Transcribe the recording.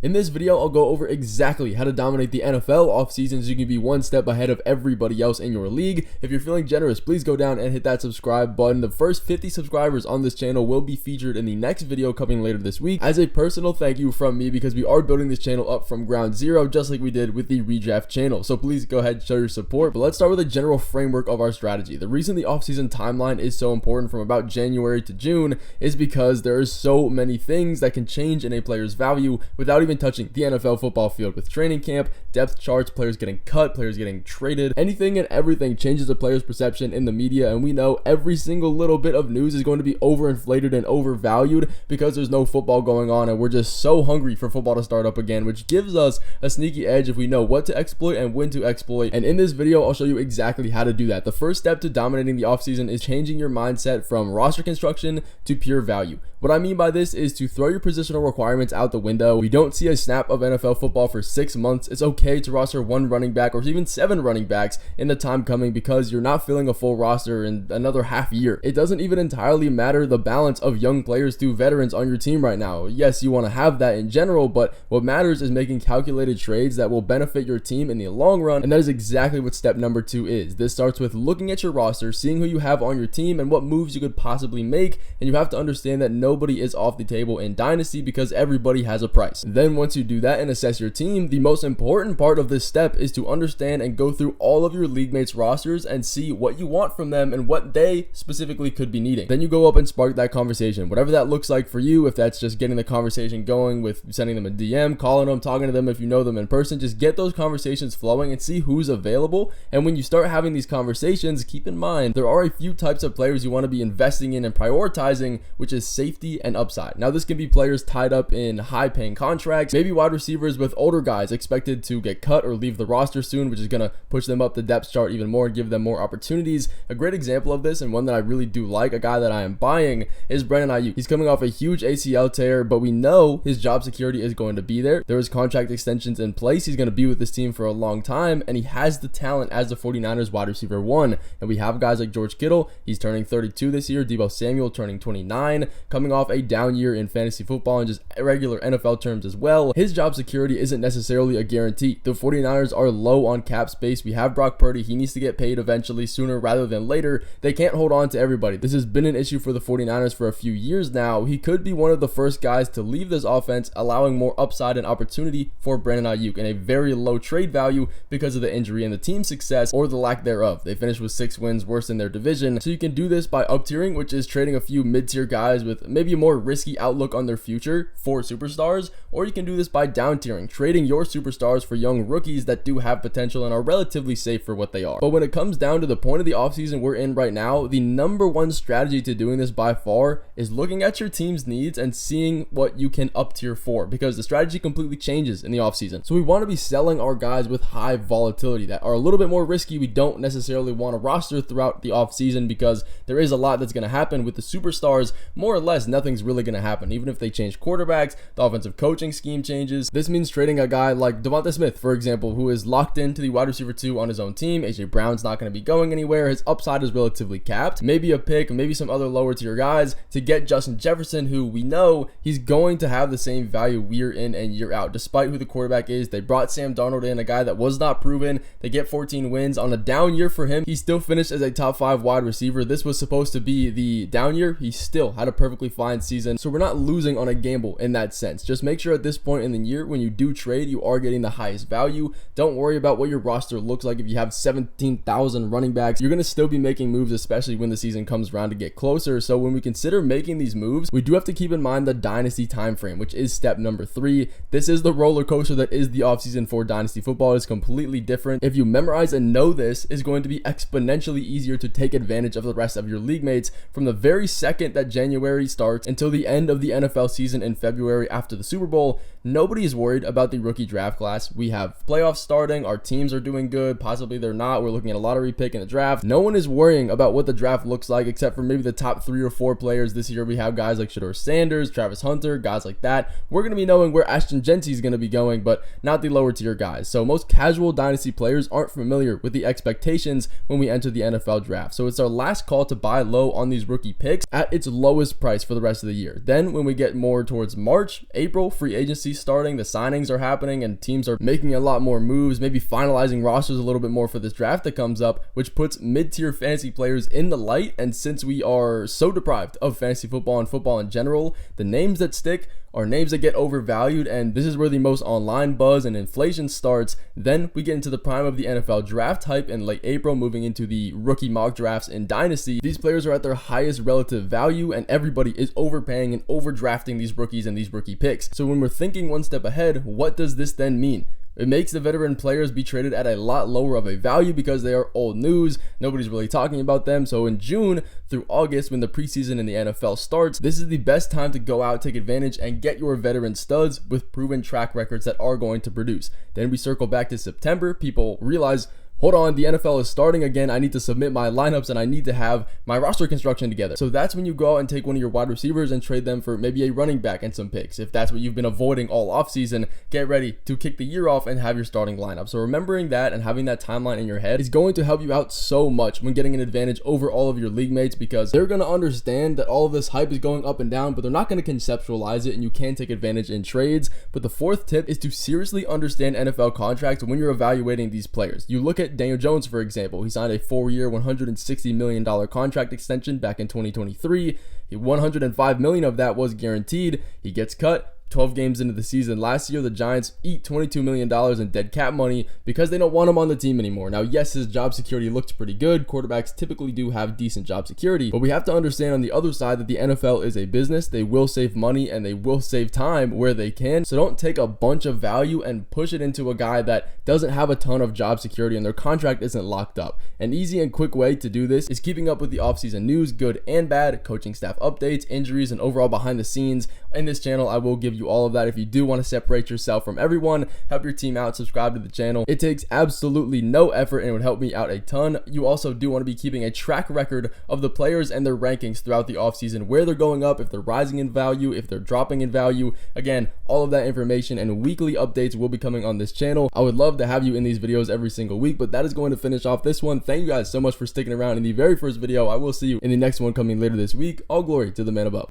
In this video, I'll go over exactly how to dominate the NFL offseason so you can be one step ahead of everybody else in your league. If you're feeling generous, please go down and hit that subscribe button. The first 50 subscribers on this channel will be featured in the next video coming later this week as a personal thank you from me, because we are building this channel up from ground zero just like we did with the redraft channel. So please go ahead and show your support. But let's start with a general framework of our strategy. The reason the offseason timeline is so important from about January to June is because there are so many things that can change in a player's value without even touching the NFL football field, with training camp, depth charts, players getting cut, players getting traded. Anything and everything changes a player's perception in the media, and we know every single little bit of news is going to be overinflated and overvalued because there's no football going on, and we're just so hungry for football to start up again, which gives us a sneaky edge if we know what to exploit and when to exploit. And in this video, I'll show you exactly how to do that. The first step to dominating the offseason is changing your mindset from roster construction to pure value. What I mean by this is to throw your positional requirements out the window. We don't see a snap of NFL football for 6 months. It's okay to roster 1 running back or even 7 running backs in the time coming, because you're not filling a full roster in another half year. It doesn't even entirely matter the balance of young players to veterans on your team right now. Yes, you want to have that in general, but what matters is making calculated trades that will benefit your team in the long run, and that is exactly what step number 2 is. This starts with looking at your roster, seeing who you have on your team and what moves you could possibly make, and you have to understand that nobody is off the table in Dynasty because everybody has a price. Then once you do that and assess your team, the most important part of this step is to understand and go through all of your league mates' rosters and see what you want from them and what they specifically could be needing. Then you go up and spark that conversation, whatever that looks like for you. If that's just getting the conversation going with sending them a DM, calling them, talking to them if you know them in person, just get those conversations flowing and see who's available. And when you start having these conversations, keep in mind there are a few types of players you want to be investing in and prioritizing, which is safety and upside. Now this can be players tied up in high paying contracts, maybe wide receivers with older guys expected to get cut or leave the roster soon, which is going to push them up the depth chart even more and give them more opportunities. A great example of this, and one that I really do like, a guy that I am buying, is Brandon Ayuk. He's coming off a huge ACL tear, but we know his job security is going to be there. There is contract extensions in place. He's going to be with this team for a long time, and he has the talent as the 49ers wide receiver 1. And we have guys like George Kittle. He's turning 32 this year. Deebo Samuel turning 29, coming off a down year in fantasy football and just regular NFL terms as well. His job security isn't necessarily a guarantee. The 49ers are low on cap space. We have Brock Purdy. He needs to get paid eventually, sooner rather than later. They can't hold on to everybody. This has been an issue for the 49ers for a few years now. He could be one of the first guys to leave this offense, allowing more upside and opportunity for Brandon Ayuk and a very low trade value because of the injury and the team success, or the lack thereof. They finished with 6 wins, worst in their division. So you can do this by up-tiering, which is trading a few mid-tier guys with maybe a more risky outlook on their future for superstars, or you can do this by down-tiering, trading your superstars for young rookies that do have potential and are relatively safe for what they are. But when it comes down to the point of the offseason we're in right now, the number one strategy to doing this by far is looking at your team's needs and seeing what you can up-tier for, because the strategy completely changes in the offseason. So we want to be selling our guys with high volatility that are a little bit more risky. We don't necessarily want to roster throughout the offseason because there is a lot that's going to happen with the superstars. More or less, nothing's really going to happen. Even if they change quarterbacks, the offensive coaching scheme changes. This means trading a guy like Devonta Smith, for example, who is locked into the wide receiver 2 on his own team. AJ Brown's not going to be going anywhere. His upside is relatively capped. Maybe a pick, maybe some other lower tier guys to get Justin Jefferson, who we know he's going to have the same value year in and year out, despite who the quarterback is. They brought Sam Darnold in, a guy that was not proven. They get 14 wins on a down year for him. He still finished as a top 5 wide receiver. This was supposed to be the down year. He still had a perfectly fine season. So we're not losing on a gamble in that sense. Just make sure at this point in the year, when you do trade, you are getting the highest value. Don't worry about what your roster looks like. If you have 17,000 running backs, you're going to still be making moves, especially when the season comes around to get closer. So when we consider making these moves, we do have to keep in mind the Dynasty time frame, which is step number 3. This is the roller coaster that is the offseason for Dynasty football. It is completely different. If you memorize and know this, it's going to be exponentially easier to take advantage of the rest of your league mates from the very second that January starts until the end of the NFL season in February after the Super Bowl. Nobody is worried about the rookie draft class. We have playoffs starting. Our teams are doing good. Possibly they're not. We're looking at a lottery pick in the draft. No one is worrying about what the draft looks like except for maybe the top 3 or 4 players. This year we have guys like Shedeur Sanders, Travis Hunter, guys like that. We're going to be knowing where Ashton Genty is going to be going, but not the lower tier guys. So most casual Dynasty players aren't familiar with the expectations when we enter the NFL draft. So it's our last call to buy low on these rookie picks at its lowest price for the rest of the year. Then when we get more towards March, April, free agency starting, the signings are happening, and teams are making a lot more moves, maybe finalizing rosters a little bit more for this draft that comes up, which puts mid-tier fantasy players in the light. And since we are so deprived of fantasy football and football in general, the names that stick are names that get overvalued, and this is where the most online buzz and inflation starts. Then we get into the prime of the NFL draft hype in late April, moving into the rookie mock drafts in Dynasty. These players are at their highest relative value, and everybody is overpaying and overdrafting these rookies and these rookie picks. So when we're thinking one step ahead, what does this then mean? It makes the veteran players be traded at a lot lower of a value because they are old news. Nobody's really talking about them. So in June through August, when the preseason in the NFL starts, this is the best time to go out, take advantage, and get your veteran studs with proven track records that are going to produce. Then we circle back to September. People realize, hold on, the NFL is starting again. I need to submit my lineups and I need to have my roster construction together. So that's when you go out and take one of your wide receivers and trade them for maybe a running back and some picks. If that's what you've been avoiding all offseason, get ready to kick the year off and have your starting lineup. So remembering that and having that timeline in your head is going to help you out so much when getting an advantage over all of your league mates, because they're going to understand that all of this hype is going up and down, but they're not going to conceptualize it, and you can take advantage in trades. But the fourth tip is to seriously understand NFL contracts when you're evaluating these players. You look at Daniel Jones, for example. He signed a 4-year, $160 million contract extension back in 2023. $105 million of that was guaranteed. He gets cut 12 games into the season. Last year, the Giants eat $22 million in dead cap money because they don't want him on the team anymore. Now, yes, his job security looks pretty good. Quarterbacks typically do have decent job security, but we have to understand on the other side that the NFL is a business. They will save money and they will save time where they can. So don't take a bunch of value and push it into a guy that doesn't have a ton of job security and their contract isn't locked up. An easy and quick way to do this is keeping up with the offseason news, good and bad, coaching staff updates, injuries, and overall behind the scenes. In this channel, I will give you all of that. If you do want to separate yourself from everyone, help your team out, subscribe to the channel. It takes absolutely no effort and it would help me out a ton. You also do want to be keeping a track record of the players and their rankings throughout the offseason, where they're going up, if they're rising in value, if they're dropping in value. Again, all of that information and weekly updates will be coming on this channel. I would love to have you in these videos every single week, but that is going to finish off this one. Thank you guys so much for sticking around in the very first video. I will see you in the next one coming later this week. All glory to the man above.